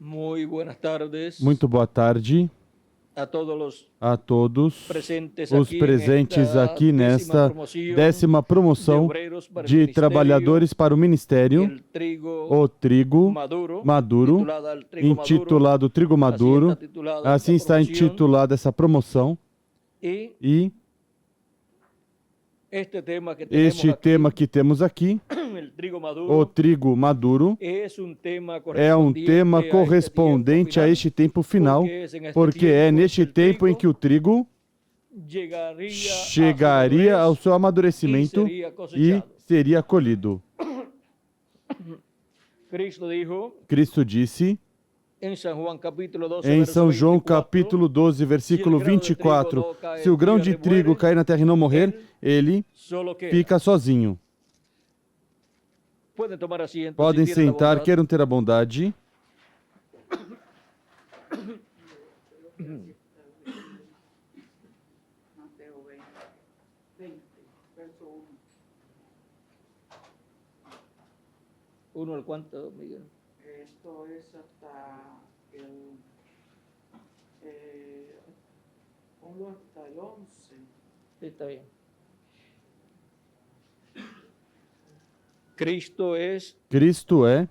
Muy buenas tardes Muito boa tarde a todos a todos presentes os aquí presentes aqui nesta 10ª promoção de trabalhadores para o ministério, o trigo maduro, intitulado Trigo Maduro. Assim está intitulada essa promoção. E este tema que temos aqui, o trigo maduro, é um tema correspondente a este tempo final, porque é neste tempo em que o trigo chegaria ao seu amadurecimento e seria colhido. Cristo disse em São João capítulo 12, versículo 24, se o grão de trigo cair na terra e não morrer, ele fica sozinho. Podem sentar, queiram ter a bondade. Uno al cuánto, Miguel? Esto es hasta el 1 hasta el 11. Sí, está bien. Cristo é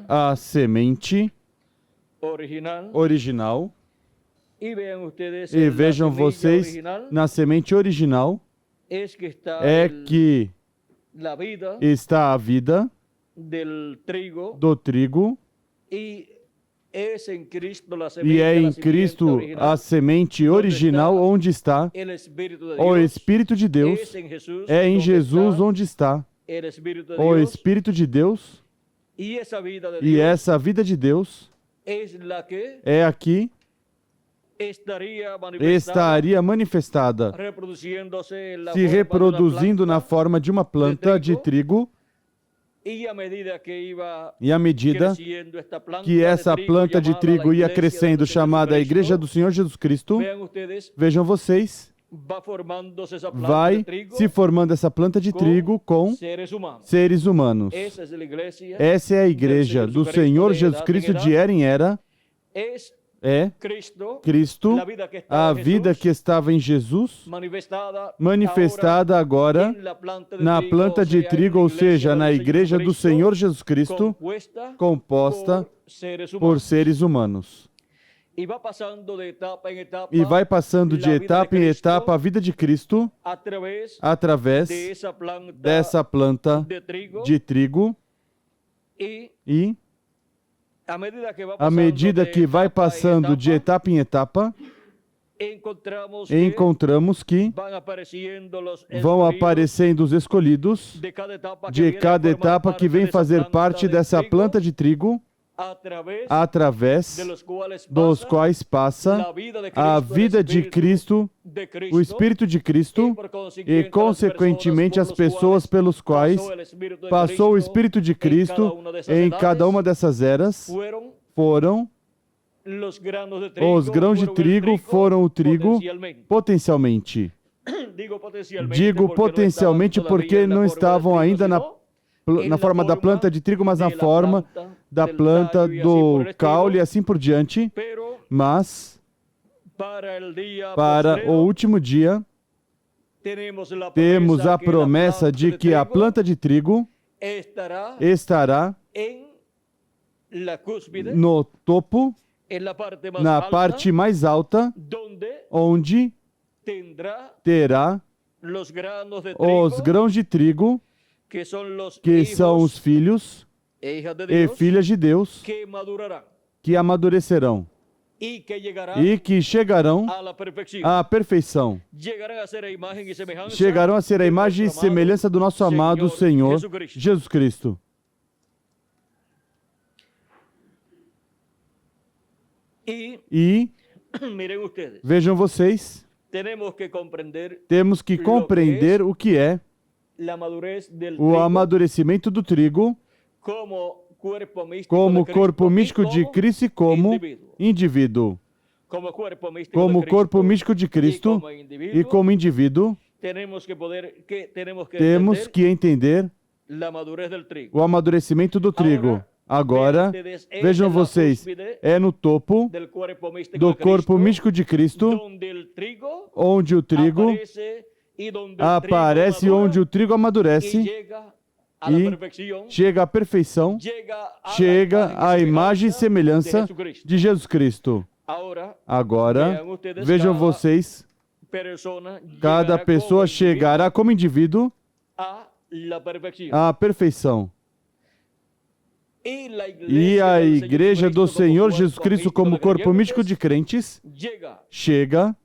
a semente original. E vejam vocês, na semente original é que está a vida do trigo, e é em Cristo a semente original onde está o Espírito de Deus, é em Jesus onde está o Espírito de Deus, e essa vida de Deus é a que estaria manifestada, se reproduzindo na forma de uma planta de trigo, e à medida que essa planta de trigo ia crescendo, chamada a Igreja do Senhor Jesus Cristo, vejam vocês, vai se formando essa planta de trigo com seres humanos. Essa é a Igreja do Senhor Jesus Cristo de era em era. É Cristo, a vida que estava em Jesus, manifestada agora na planta de trigo, ou seja, na Igreja do Senhor Jesus Cristo, composta por seres humanos. E vai passando de etapa em etapa a vida de Cristo através dessa planta de trigo, e à medida que vai passando de etapa em etapa, encontramos que vão aparecendo os escolhidos de cada etapa que vem fazer parte dessa planta de trigo, através dos quais passa a vida de Cristo, o Espírito de Cristo, e consequentemente as pessoas pelos quais passou o Espírito de Cristo em cada uma dessas eras foram os grãos de trigo, foram o trigo potencialmente. Digo potencialmente porque não estavam ainda na forma da planta de trigo, mas na forma da planta do caule e assim por diante. Mas, para o último dia, temos a promessa de que a planta de trigo estará no topo, na parte mais alta, onde terá os grãos de trigo, que são os filhos e filhas de Deus, que amadurecerão e que chegarão à perfeição. Chegarão a ser a imagem e semelhança do nosso amado Senhor Jesus Cristo. E vejam vocês, temos que compreender o que é o amadurecimento do trigo como corpo místico de Cristo e como indivíduo. Como corpo místico de Cristo e como indivíduo, temos que entender o amadurecimento do trigo. Agora, vejam vocês, é no topo do corpo místico de Cristo, onde o trigo aparece, onde o trigo amadurece e chega à perfeição, chega à imagem e semelhança de Jesus Cristo. Agora, vejam vocês, cada pessoa chegará como indivíduo à perfeição. E a Igreja do Senhor Jesus Cristo, como corpo místico de crentes, chega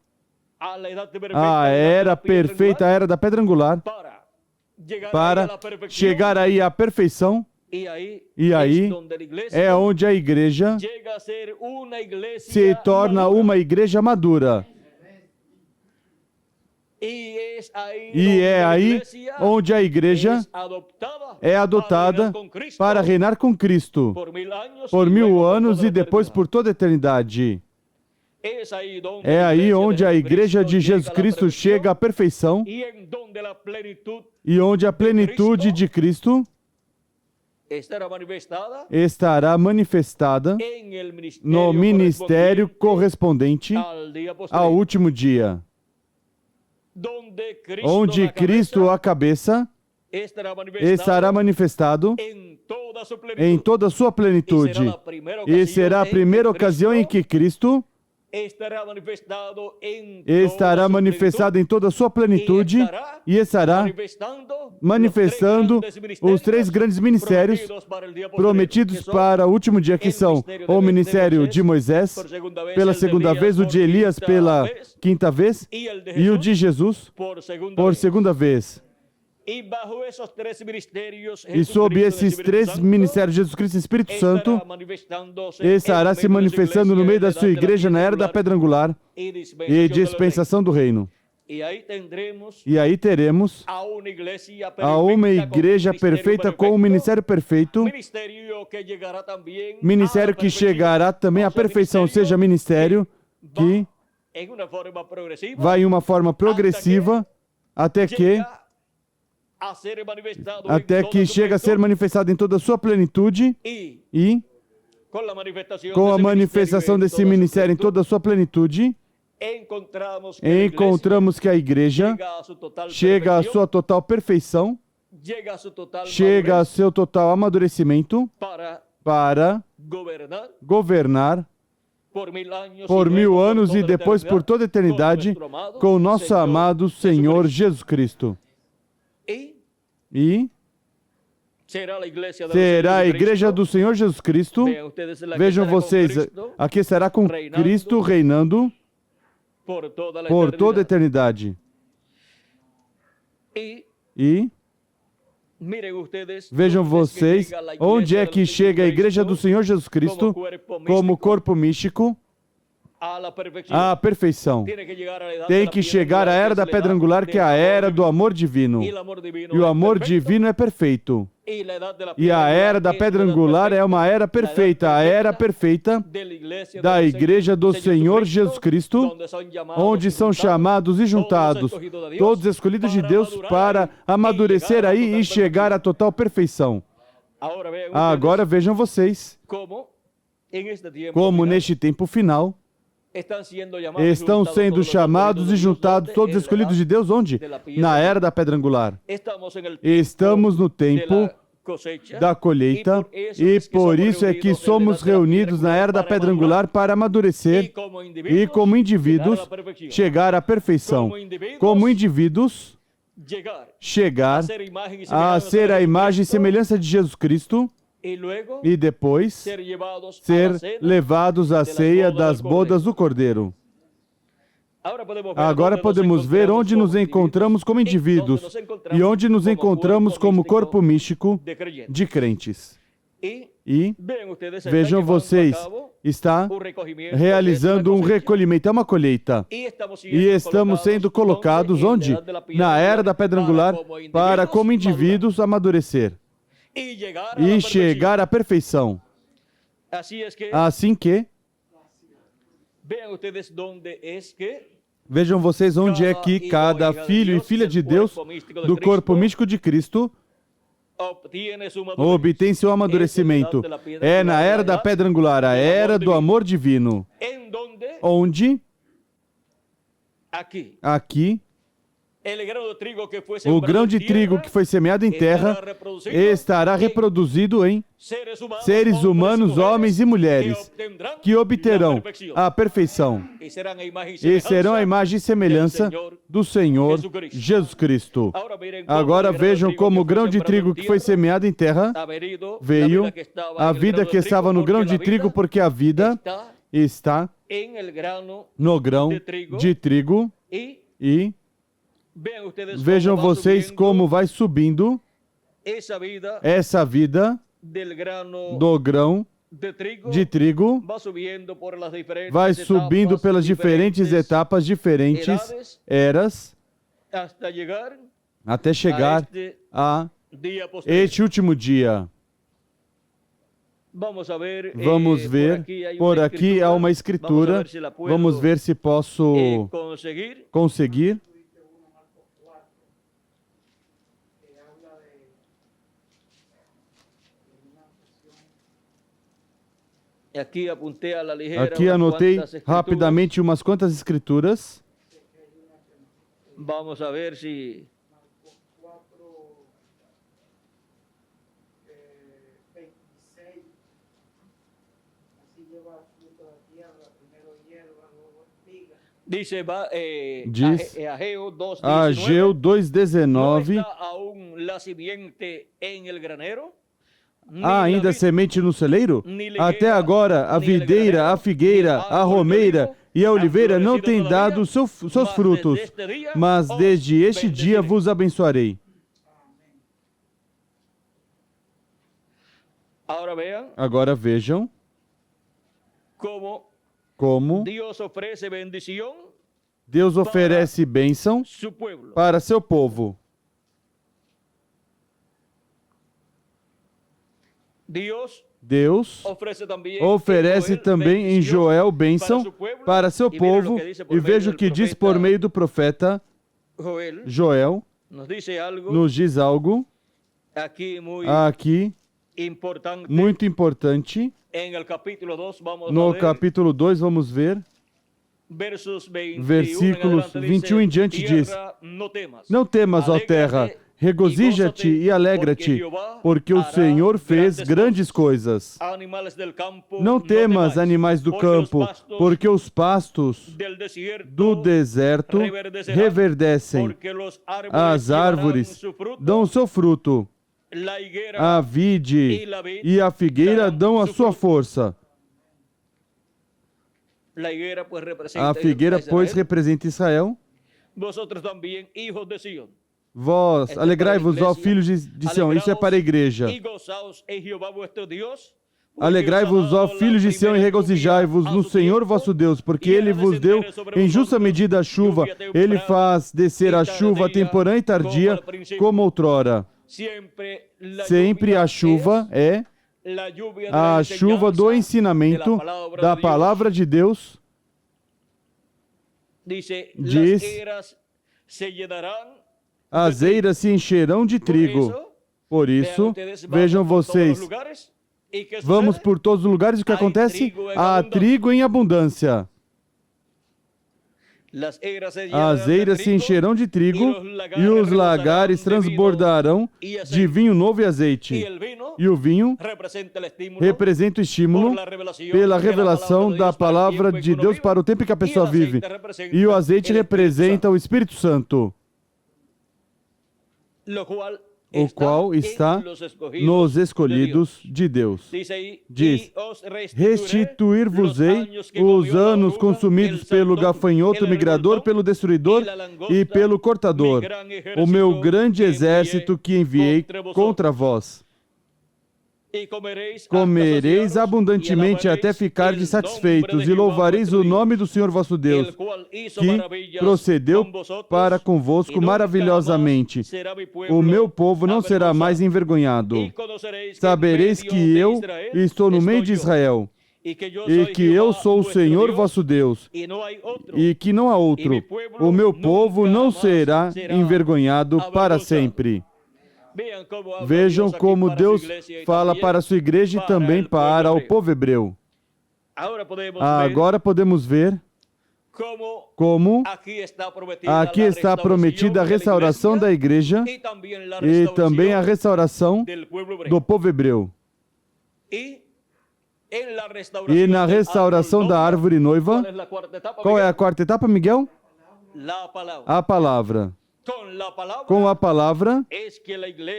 à era perfeita, a era da pedra angular, para chegar aí à perfeição. E aí é onde a igreja se torna uma igreja madura. E é aí onde a igreja é adotada para reinar com Cristo por 1000 anos e depois por toda a eternidade. É aí onde a igreja de Jesus Cristo chega à perfeição e onde a plenitude de Cristo estará manifestada no ministério correspondente ao último dia, onde Cristo, a cabeça, estará manifestado em toda a sua plenitude. E será a primeira ocasião em que Cristo estará manifestado em toda a sua plenitude e estará manifestando os 3 grandes ministérios prometidos para o último dia, que são o ministério de Moisés, pela segunda vez, o de Elias pela quinta vez e o de Jesus por segunda vez. E sob esses 3 ministérios, Jesus Cristo e Espírito Santo estará se manifestando no meio da sua igreja na era da pedra angular e dispensação do reino. E aí teremos a uma igreja perfeita com um ministério perfeito, ministério que chegará também à perfeição, ou seja, ministério que vai em uma forma progressiva até que chega a ser manifestado em toda a sua plenitude e com a manifestação desse ministério em toda a sua plenitude, encontramos que a igreja chega à sua total perfeição, chega ao seu total amadurecimento para governar por 1000 anos e depois por toda a eternidade com o nosso amado Senhor Jesus Cristo. E será a igreja do Senhor Jesus Cristo. Vejam vocês, aqui estará com Cristo reinando por toda a eternidade. E vejam vocês, onde é que chega a igreja do Senhor Jesus Cristo como corpo místico à perfeição. Tem que chegar à era da pedra angular, que é a era do amor divino. E o amor divino é perfeito. E a era da pedra angular é uma era perfeita, a era perfeita da igreja do Senhor Jesus Cristo, onde são chamados e juntados todos escolhidos de Deus para amadurecer aí e chegar à total perfeição. Agora vejam vocês, como neste tempo final, estão sendo chamados e juntados todos escolhidos de Deus, onde? Na era da pedra angular. Estamos no tempo da colheita e por isso é que somos reunidos na era da pedra angular para amadurecer e como indivíduos chegar à perfeição. Como indivíduos chegar a ser a imagem e semelhança de Jesus Cristo e depois ser levados à ceia das bodas do Cordeiro. Agora podemos ver onde nos encontramos como indivíduos e onde nos encontramos como corpo místico de crentes. E vejam vocês, está realizando um recolhimento, é uma colheita. E estamos sendo colocados onde? Na era da pedra angular para, como indivíduos, amadurecer e chegar à perfeição. Assim que, vejam vocês onde é que cada filho e filha de Deus do corpo místico de Cristo obtém seu amadurecimento. É na era da pedra angular, a era do amor divino. Onde? Aqui. O grão de trigo que foi semeado em terra estará reproduzido em seres humanos, homens e mulheres, que obterão a perfeição e serão a imagem e semelhança do Senhor Jesus Cristo. Agora vejam como o grão de trigo que foi semeado em terra veio a vida que estava no grão de trigo, porque a vida está no grão de trigo e vejam vocês como vai subindo essa vida do grão de trigo, vai subindo pelas diferentes etapas, diferentes eras, até chegar a este último dia. Vamos ver, por aqui há uma escritura, vamos ver se posso conseguir. Aqui anotei rapidamente umas quantas escrituras. Vamos a ver se diz Ageu 2:19. Há ainda semente no celeiro? Até agora, a videira, a figueira, a romeira e a oliveira não têm dado seus frutos, mas desde este dia vos abençoarei. Agora vejam como Deus oferece bênção para seu povo. Deus oferece também em Joel bênção para seu povo, e veja o que diz por meio do profeta Joel, nos diz algo aqui muito importante. No capítulo 2, vamos ver, versículos 21 em diante diz: Não temas, ó terra, regozija-te e alegra-te, porque o Senhor fez grandes coisas. Não temas, animais do campo, porque os pastos do deserto reverdecem, as árvores dão o seu fruto, a vide e a figueira dão a sua força. A figueira, pois, representa Israel. Vós, alegrai-vos, ó filhos de Sião. Isso é para a igreja. Alegrai-vos, ó filhos de Sião, e regozijai-vos no Senhor vosso Deus, porque Ele vos deu em justa medida a chuva. Ele faz descer a chuva temporã e tardia, como outrora. Sempre a chuva é a chuva do ensinamento da palavra de Deus. Diz: as eiras se encherão de trigo. Por isso, vejam vocês, vamos por todos os lugares, o que acontece? Há trigo em abundância. As eiras se encherão de trigo e os lagares transbordarão de vinho novo e azeite. E o vinho representa o estímulo pela revelação da palavra de Deus para o tempo em que a pessoa vive. E o azeite representa o Espírito Santo, o qual está nos escolhidos de Deus. Diz: restituir-vos-ei os anos consumidos pelo gafanhoto migrador, pelo destruidor e pelo cortador, o meu grande exército que enviei contra vós. Comereis abundantemente até ficardes satisfeitos, e louvareis o nome do Senhor vosso Deus, que procedeu para convosco maravilhosamente. O meu povo não será mais envergonhado. Sabereis que eu estou no meio de Israel, e que eu sou o Senhor vosso Deus, e que não há outro. O meu povo não será envergonhado para sempre. Vejam como Deus fala para a sua igreja e também para o povo hebreu. Agora podemos ver como aqui está prometida a restauração da igreja e também a restauração do povo hebreu. E na restauração da árvore noiva, qual é a quarta etapa, Miguel? A palavra. Com a palavra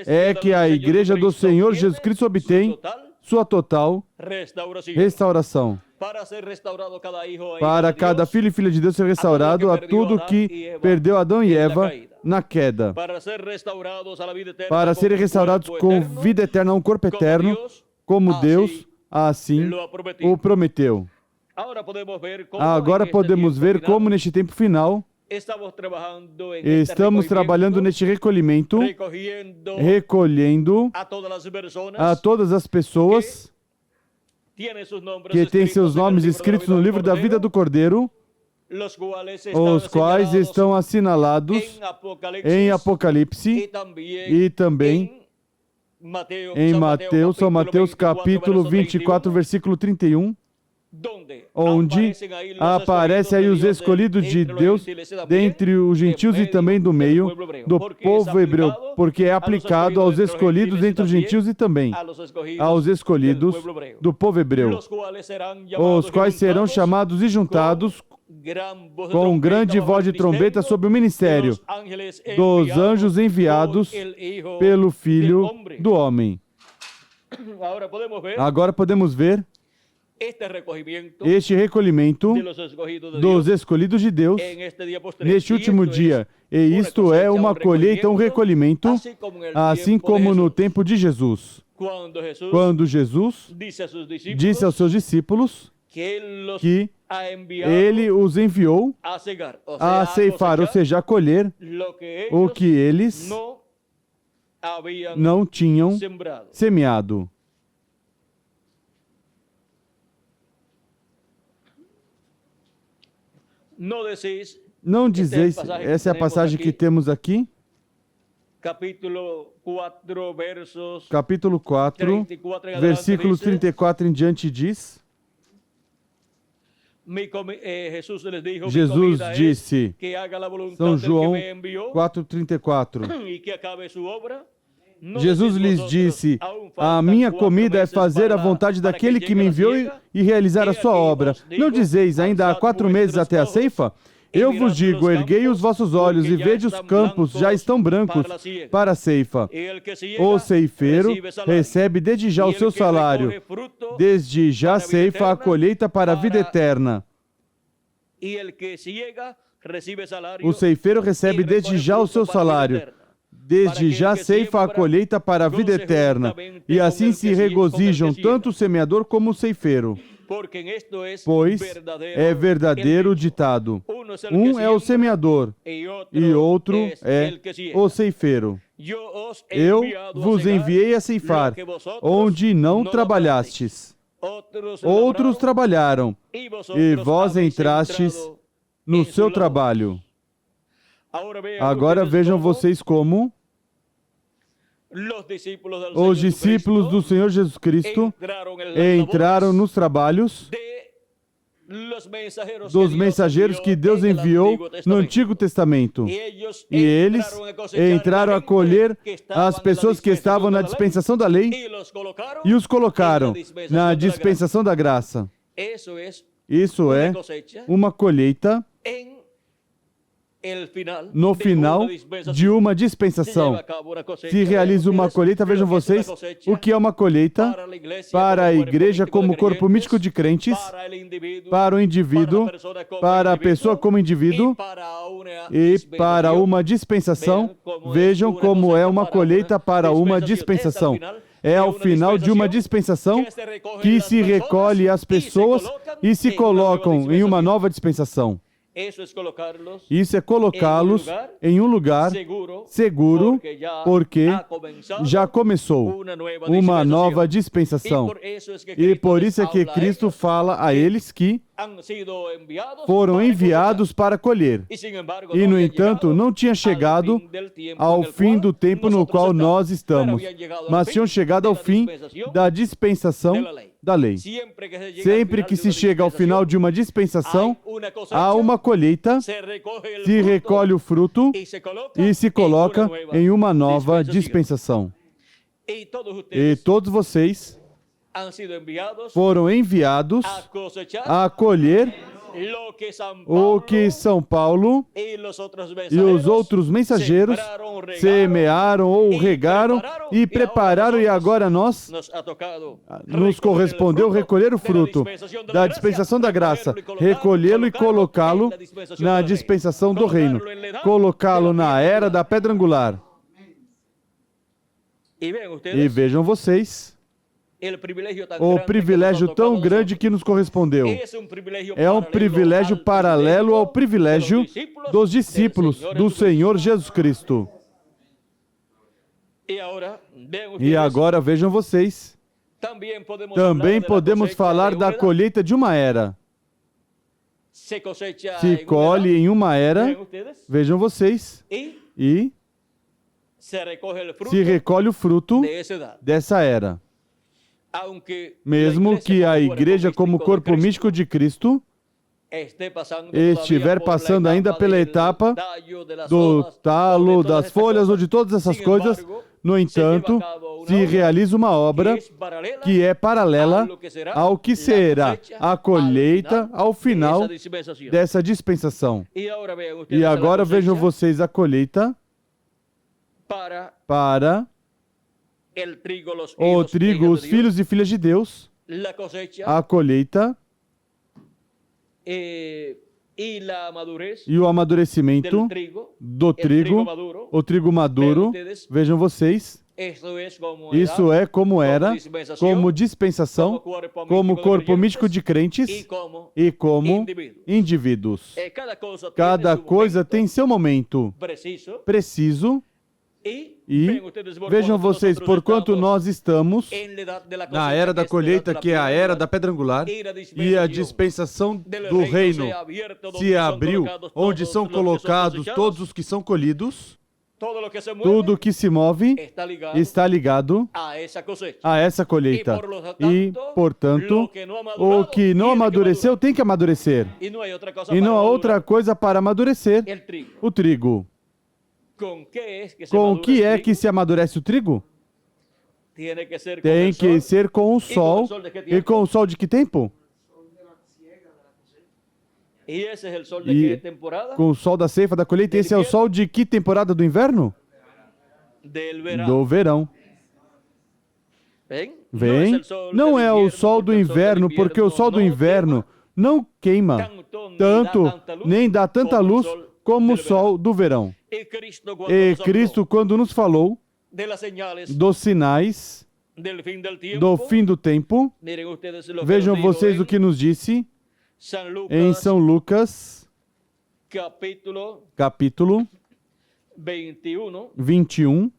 é que a igreja do Senhor Jesus Cristo obtém sua total restauração. Para cada filho e filha de Deus ser restaurado a tudo que perdeu Adão e Eva na queda. Para serem restaurados com vida eterna, um corpo eterno, como Deus assim o prometeu. Agora podemos ver como neste tempo final estamos trabalhando neste recolhimento, recolhendo a todas as pessoas que têm seus nomes escritos no livro da vida do Cordeiro, os quais estão assinalados em Apocalipse e também em Mateus, São Mateus capítulo 24, versículo 31, onde aparecem aí os escolhidos de Deus dentre os gentios e também do meio do povo hebreu, porque é aplicado aos escolhidos entre os gentios e também aos escolhidos do povo hebreu, os quais serão chamados e juntados com grande voz de trombeta sob o ministério dos anjos enviados pelo Filho do Homem. Agora podemos ver este recolhimento dos escolhidos de Deus neste último dia. E isto é uma colheita, um recolhimento, assim como no tempo de Jesus. Quando Jesus disse aos seus discípulos que Ele os enviou a ceifar, ou seja, a colher o que eles não tinham semeado. Não dizeis, essa é a passagem que temos aqui, capítulo 4, versículos 34 em diante diz, Jesus disse, São João 4:34, Jesus lhes disse, a minha comida é fazer a vontade daquele que me enviou e realizar a sua obra. Não dizeis, ainda há 4 meses até a ceifa? Eu vos digo, erguei os vossos olhos e vede os campos já estão brancos para a ceifa. O ceifeiro recebe desde já o seu salário, desde já ceifa a colheita para a vida eterna. O ceifeiro recebe desde já o seu salário, desde já ceifa a colheita para a vida eterna, e assim se regozijam tanto o semeador como o ceifeiro. Pois é verdadeiro o ditado, um é o semeador e outro é o ceifeiro. Eu vos enviei a ceifar, onde não trabalhastes. Outros trabalharam, e vós entrastes no seu trabalho. Agora vejam vocês como os discípulos do Senhor Jesus Cristo entraram nos trabalhos dos mensageiros que Deus enviou no Antigo Testamento. E eles entraram a colher as pessoas que estavam na dispensação da lei e os colocaram na dispensação da graça. Isso é uma colheita no final de uma dispensação. Se realiza uma colheita, vejam vocês o que é uma colheita para a igreja como corpo místico de crentes, para o indivíduo, para a pessoa como indivíduo e para uma dispensação. Vejam como é uma colheita para uma dispensação. É ao final de uma dispensação que se recolhe as pessoas e se colocam em uma nova dispensação. Isso é colocá-los em um lugar seguro, porque já começou uma nova dispensação. E por isso é que Cristo fala a eles que foram enviados para colher. E, no entanto, não tinha chegado ao fim do tempo no qual nós estamos, mas tinham chegado ao fim da dispensação da lei. Sempre que se chega ao final de uma dispensação, há uma colheita, se recolhe o fruto e se coloca em uma nova dispensação. E todos vocês foram enviados a colher o que São Paulo e os outros mensageiros semearam ou regaram e prepararam, e agora nos correspondeu recolher o fruto da dispensação da graça, recolhê-lo e colocá-lo na dispensação do reino, colocá-lo na era da pedra angular. E vejam vocês o privilégio tão grande que nos correspondeu. É um privilégio paralelo ao privilégio dos discípulos do Senhor Jesus Cristo. E agora vejam vocês, também podemos falar da colheita de uma era. Se colhe em uma era, vejam vocês, e se recolhe o fruto dessa era. Mesmo que a igreja, como corpo místico de Cristo, estiver passando ainda pela etapa do talo, das folhas ou de todas essas coisas, no entanto, se realiza uma obra que é paralela ao que será a colheita ao final dessa dispensação. E agora vejam vocês a colheita para o trigo, os filhos e filhas de Deus, a colheita e o amadurecimento do trigo, o trigo maduro. Vejam vocês, isso é como era, como dispensação, como corpo místico de crentes e como indivíduos. Cada coisa tem seu momento preciso. E vejam vocês, porquanto nós estamos na era da colheita, que é a era da pedra angular, e a dispensação do reino se abriu, onde são colocados todos os que são colhidos. Tudo que se move está ligado a essa colheita. E, portanto, o que não amadureceu tem que amadurecer. E não há outra coisa para amadurecer: o trigo. Com o que é que se amadurece o trigo? Tem que ser com o sol. E com o sol de que tempo? E com o sol da ceifa, da colheita. Esse é o sol de que temporada do inverno? Do verão. Vem? Não é o sol do inverno, porque o sol do inverno não queima tanto, nem dá tanta luz como o sol do verão. E Cristo, quando nos falou dos sinais do fim do tempo, vejam vocês o que nos disse em São Lucas, capítulo 21,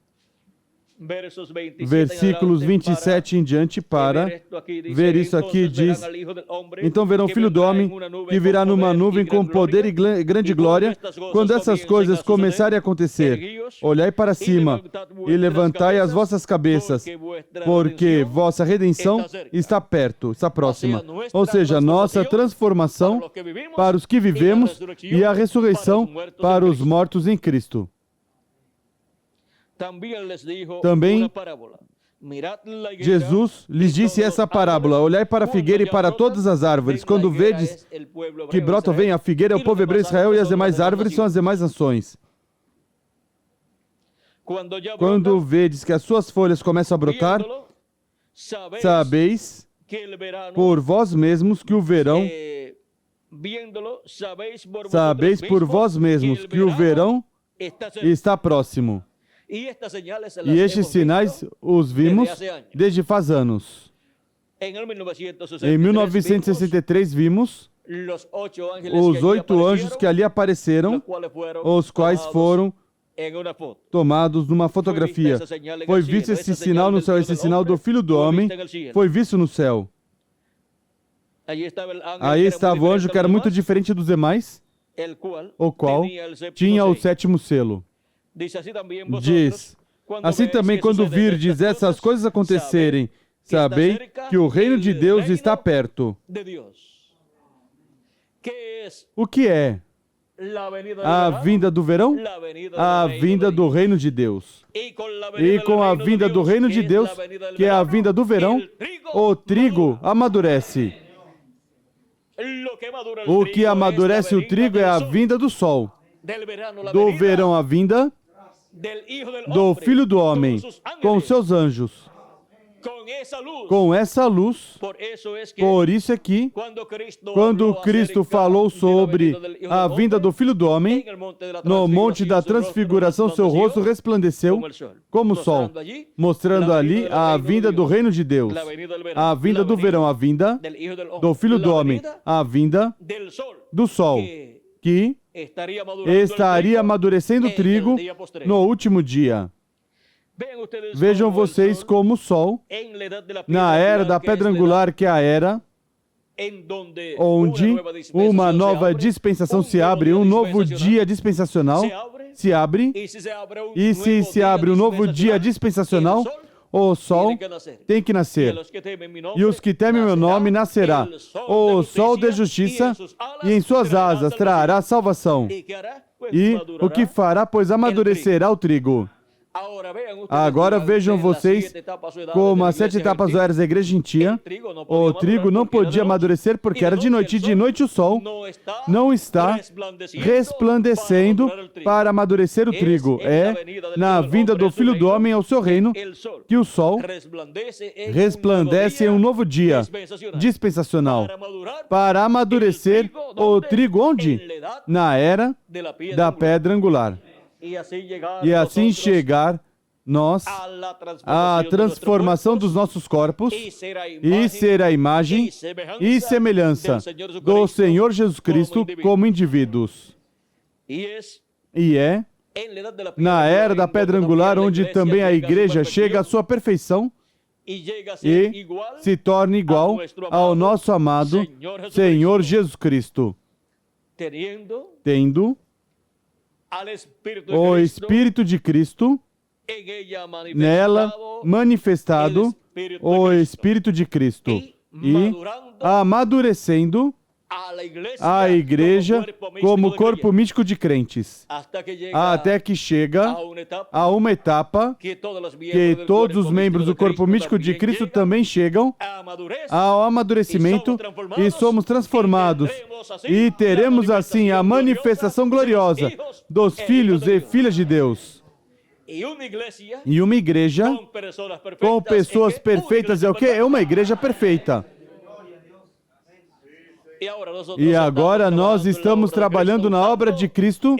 versículos 27 em diante, para ver isso aqui, diz: então verão o Filho do Homem, que virá numa nuvem com poder e grande glória. Quando essas coisas começarem a acontecer, olhai para cima e levantai as vossas cabeças, porque vossa redenção está perto, está próxima. Ou seja, nossa transformação para os que vivemos e a ressurreição para os mortos em Cristo. Também Jesus lhes disse essa parábola: olhai para a figueira e para todas as árvores. Quando vedes que brota, vem a figueira, é o povo hebreu Israel, e as demais árvores são as demais nações. Quando vedes que as suas folhas começam a brotar, sabeis por vós mesmos que o verão está próximo. E estes sinais os vimos desde faz anos. Em 1963 vimos os 8 anjos que ali apareceram, os quais foram tomados numa fotografia. Foi visto esse sinal no céu, esse sinal do Filho do Homem, foi visto no céu. Aí estava o anjo que era muito diferente dos demais, o qual tinha o 7º selo. Diz, assim também quando virdes essas coisas acontecerem, sabei que o reino de Deus está perto. O que é a vinda do verão? A vinda do reino de Deus. E com a vinda do reino de Deus, que é a vinda do verão, o trigo amadurece. O que amadurece o trigo é a vinda do sol. Do verão a vinda do Filho do Homem, com seus anjos. Com essa luz, por isso é que, quando Cristo falou sobre a vinda do Filho do Homem, no Monte da Transfiguração, seu rosto resplandeceu como o sol, mostrando ali a vinda do reino de Deus, a vinda do verão, a vinda do Filho do Homem, a vinda do sol, que estaria amadurecendo o trigo no último dia. Vejam vocês como o sol, na era da pedra angular, que é a era onde uma nova dispensação se abre, um novo dia dispensacional se abre, e se se abre um novo dia dispensacional, o sol tem que nascer, e os que temem meu nome nascerá o sol de justiça, e em suas asas trará salvação. E o que fará? Pois amadurecerá o trigo. Agora vejam vocês como as 7 etapas do Eras da igreja gentia. O trigo não podia amadurecer porque era de noite, e de noite o sol não está resplandecendo para amadurecer o trigo. É na vinda do Filho do Homem ao seu reino que o sol resplandece em um novo dia dispensacional para amadurecer o trigo. Onde? Na era da pedra angular. E assim chegar nós à transformação dos nossos corpos e ser a imagem e semelhança do Senhor Jesus Cristo como indivíduos. E é na era da pedra angular onde também a igreja chega à sua perfeição e se torna igual ao nosso amado Senhor Jesus Cristo, tendo o Espírito de Cristo, nela manifestado o Espírito de Cristo, e amadurecendo a igreja como corpo místico de crentes, até que chega a uma etapa que todos os membros do corpo místico de Cristo também chegam ao amadurecimento e somos transformados, e teremos assim a manifestação gloriosa dos filhos e filhas de Deus. E uma igreja com pessoas perfeitas é o quê? É uma igreja perfeita. E agora nós estamos trabalhando na obra de Cristo,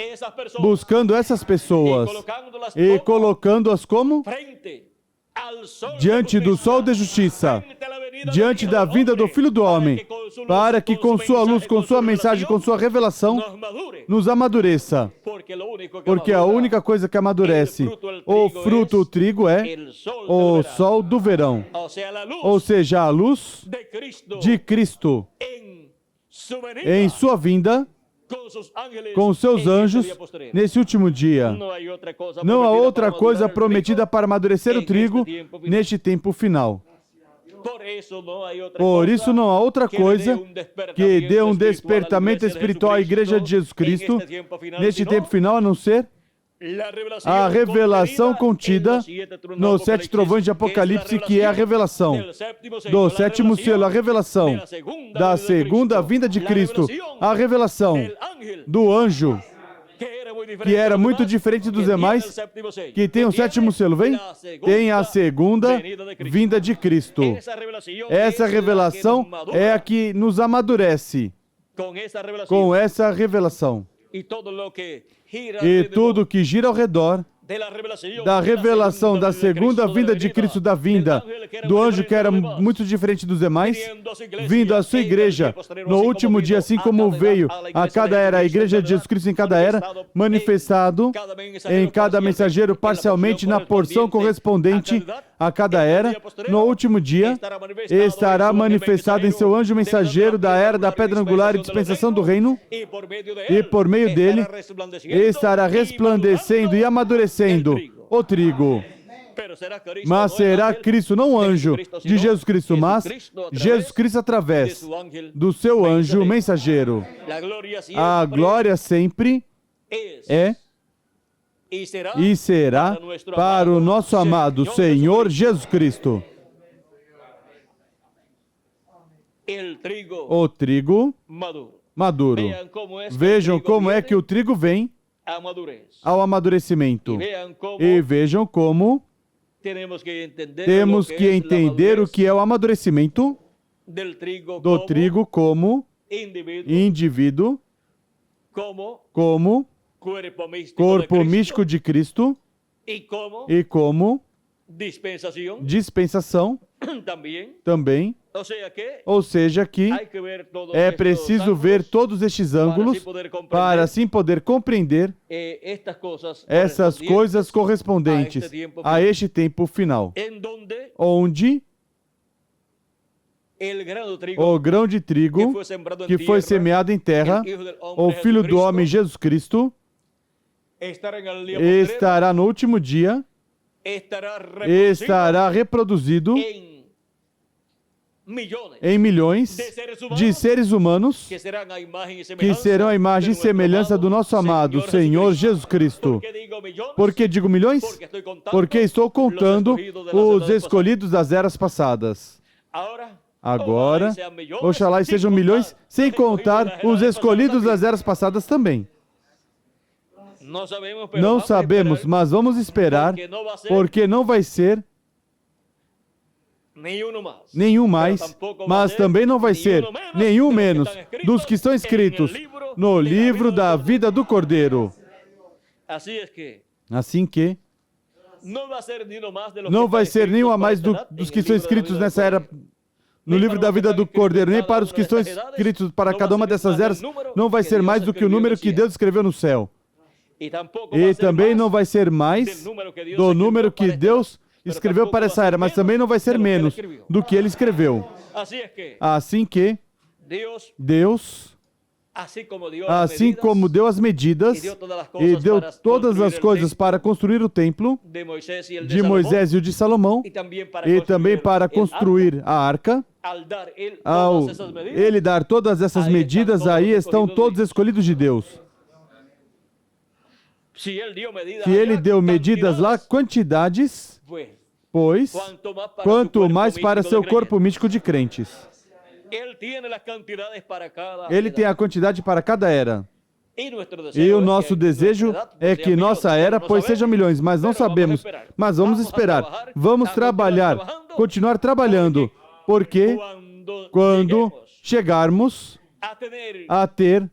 buscando essas pessoas e colocando-as como? Diante do sol de justiça, diante da vinda do Filho do Homem, para que com sua luz, com sua mensagem, com sua revelação, nos amadureça. Porque a única coisa que amadurece o fruto, o trigo, é o sol do verão. Ou seja, a luz de Cristo em sua vinda, com seus anjos, nesse último dia. Não há outra coisa prometida para amadurecer o trigo neste tempo final. Por isso não há outra coisa que dê um despertamento espiritual à Igreja de Jesus Cristo neste tempo final, a não ser a revelação contida nos 7 trovões de Apocalipse, que é a revelação do 7º selo, a revelação da segunda vinda de Cristo, a revelação do anjo, que era muito diferente dos demais, que tem o 7º selo, vem? Tem a segunda vinda de Cristo. Essa revelação é a que nos amadurece. Com essa revelação. E tudo que gira ao redor da revelação da segunda vinda de Cristo, da vinda do anjo que era muito diferente dos demais, vindo à sua igreja no último dia, assim como veio a cada era, a igreja de Jesus Cristo em cada era, manifestado em cada mensageiro parcialmente na porção correspondente a cada era, no último dia estará manifestado em seu anjo mensageiro da era da pedra angular e dispensação do reino, e por meio dele estará resplandecendo e amadurecendo o trigo. Mas será Cristo, não o anjo de Jesus Cristo, mas Jesus Cristo através do seu anjo mensageiro. A glória sempre é e será para o nosso amado Senhor Jesus Cristo. O trigo maduro. Vejam como é que o trigo vem ao amadurecimento. E vejam como temos que entender o que é o amadurecimento do trigo como indivíduo, como corpo místico de Cristo e como dispensação também. Ou seja, que é preciso ver todos estes ângulos para assim poder compreender essas coisas correspondentes a este tempo final, onde o grão de trigo que foi semeado em terra, o Filho do Homem Jesus Cristo, estará no último dia, estará reproduzido em milhões de seres humanos que serão a imagem e semelhança do nosso amado Senhor Jesus Cristo. Por que digo milhões? Porque estou contando os escolhidos das eras passadas. Agora, oxalá sejam milhões, sem contar os escolhidos das eras passadas também. Não sabemos, mas vamos esperar, porque não vai ser nenhum mais, mas também não vai ser nenhum menos dos que estão escritos no livro da vida do Cordeiro. Assim que não vai ser nenhum a mais dos que estão escritos nessa era, no livro da vida do Cordeiro, nem para os que estão escritos para cada uma dessas eras, não vai ser mais do que o número que Deus escreveu no céu. E também não vai ser mais do número que Deus escreveu para essa era, mas também não vai ser menos do que ele escreveu. Assim que Deus, assim como deu as medidas e deu todas as coisas para construir o templo de Moisés e o de Salomão, e também para construir a arca, ao ele dar todas essas medidas, aí estão todos escolhidos de Deus. Se ele deu medidas lá, quantidades, pois, quanto mais para seu corpo místico de crentes. Ele tem a quantidade para cada era. E o nosso desejo é que nossa era, pois, seja milhões, mas não sabemos. Mas vamos esperar. Vamos trabalhar, continuar trabalhando, porque quando chegarmos a ter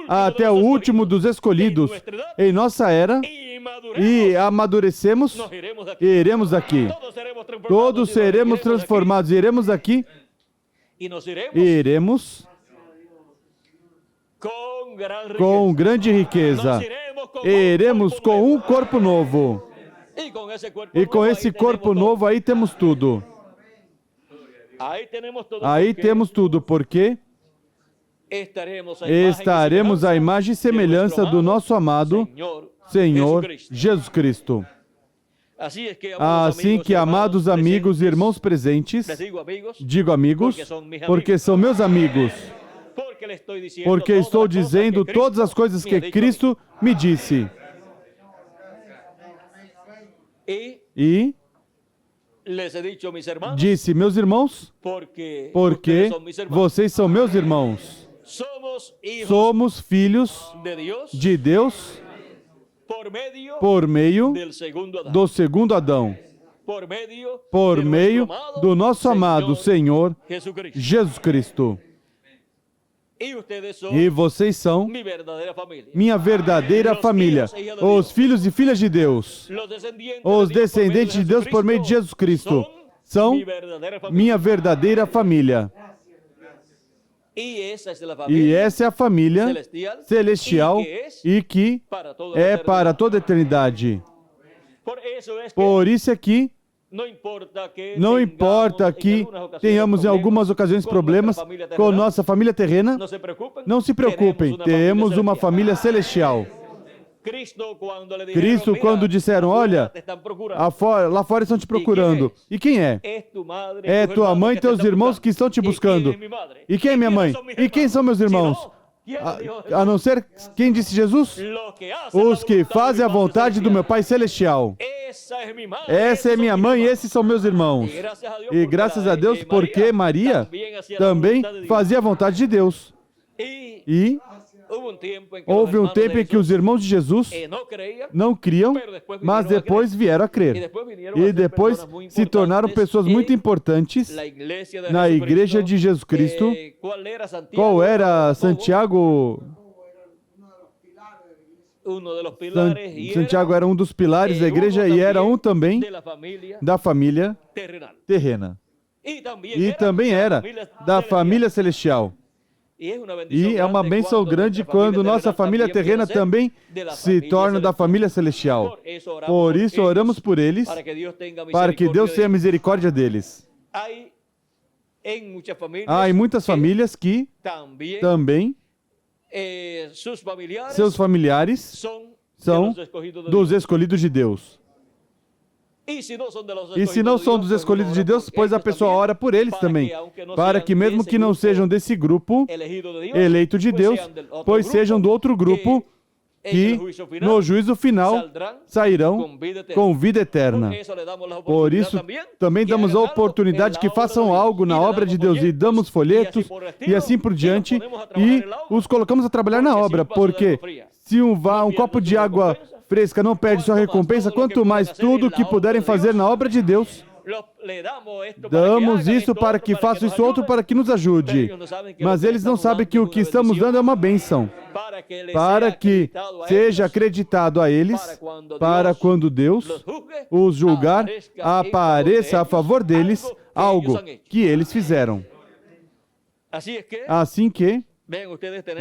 até o último dos escolhidos em nossa era e amadurecemos, iremos daqui. Todos seremos transformados, iremos aqui e iremos com grande riqueza. Iremos com um corpo novo. E com esse corpo novo aí temos tudo. Aí temos tudo, porque estaremos à imagem e semelhança do nosso amado Senhor Jesus Cristo. Assim que, amados amigos e irmãos presentes, digo amigos, porque são meus amigos, porque estou dizendo todas as coisas que Cristo me disse. E disse, meus irmãos, porque vocês são meus irmãos. Somos filhos de Deus por meio do segundo Adão, por meio do nosso amado Senhor Jesus Cristo. E vocês são mi verdadera familia. minha verdadeira família, os filhos e filhas de Deus, os descendentes de Deus por meio de Jesus Cristo, são minha verdadeira família. E essa é a família celestial e que é para toda a eternidade. Por isso é que não importa que tenhamos em algumas ocasiões problemas com nossa família terrena, não se preocupem, temos uma família celestial. Cristo, quando disseram, olha, lá fora estão te procurando. E quem é? É tua mãe e teus irmãos que estão te buscando. E quem é minha mãe? E quem são meus irmãos? A não ser quem disse Jesus? Os que fazem a vontade do meu Pai Celestial. Essa é minha mãe e esses são meus irmãos. E graças a Deus, porque Maria também fazia a vontade de Deus. E houve um tempo em que os irmãos de Jesus não criam, mas depois vieram a crer. E depois se tornaram pessoas muito importantes na Igreja de Jesus Cristo. Qual era Santiago? Santiago era um dos pilares da igreja e era um também da família terrena. E também era da família celestial. E é uma bênção grande quando nossa família terrena também se torna da família celestial. Por isso, oramos por eles, para que Deus tenha misericórdia deles. Há em muitas famílias que também seus familiares são dos escolhidos de Deus. E se não são dos escolhidos de Deus, pois a pessoa ora por eles também, para que mesmo que não sejam desse grupo eleito de Deus, pois sejam do outro grupo que no juízo final sairão com vida eterna. Por isso, também damos a oportunidade que façam algo na obra de Deus e damos folhetos e assim por diante e os colocamos a trabalhar na obra, porque se um copo de água fresca não perde sua recompensa, quanto mais tudo que puderem fazer na obra de Deus. Damos isso para que faça isso outro para que nos ajude. Mas eles não sabem que o que estamos dando é uma bênção. Para que seja acreditado a eles, para quando Deus os julgar, apareça a favor deles algo que eles fizeram. Assim que,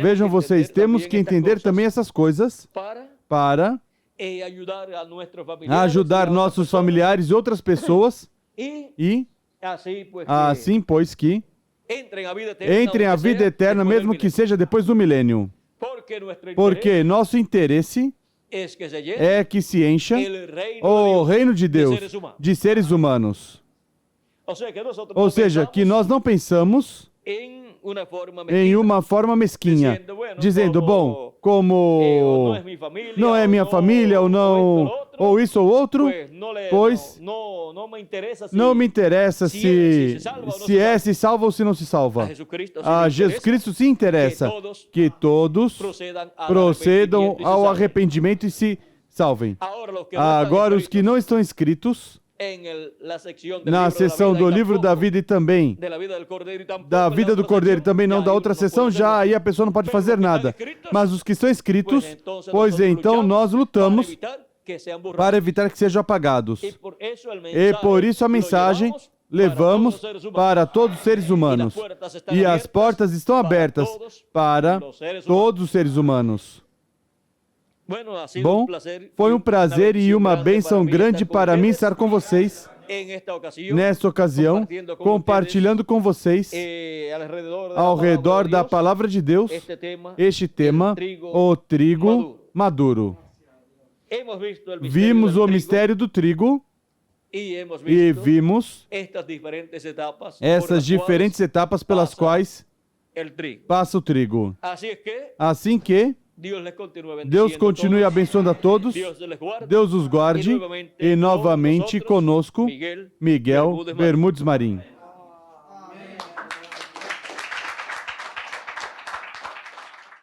vejam vocês, temos que entender também essas coisas para ajudar nossos familiares e outras pessoas e assim, pois que entrem à vida eterna, mesmo que seja depois do milênio. Porque nosso interesse é que se encha o reino de Deus de seres humanos. Ou seja, que nós não pensamos em uma forma mesquinha, dizendo, bom, como não é minha família, ou não, ou isso ou outro, pois não me interessa se se salva ou se não se salva. A Jesus Cristo se interessa que todos procedam ao arrependimento e se salvem. Agora, os que não estão inscritos na seção do livro da vida e também da vida do Cordeiro e também não da outra seção, já aí a pessoa não pode fazer nada. Mas os que estão inscritos, pois então nós lutamos para evitar que sejam apagados. E por isso a mensagem levamos para todos os seres humanos. E as portas estão abertas para todos os seres humanos. Bom, foi um prazer e uma bênção grande para mim estar com vocês nesta ocasião, compartilhando com vocês ao redor da Palavra de Deus este tema, o trigo maduro. Vimos o mistério do trigo e vimos essas diferentes etapas pelas quais passa o trigo. Assim que Deus continue abençoando a todos, Deus os guarde e novamente conosco, Miguel Bermudes Marim.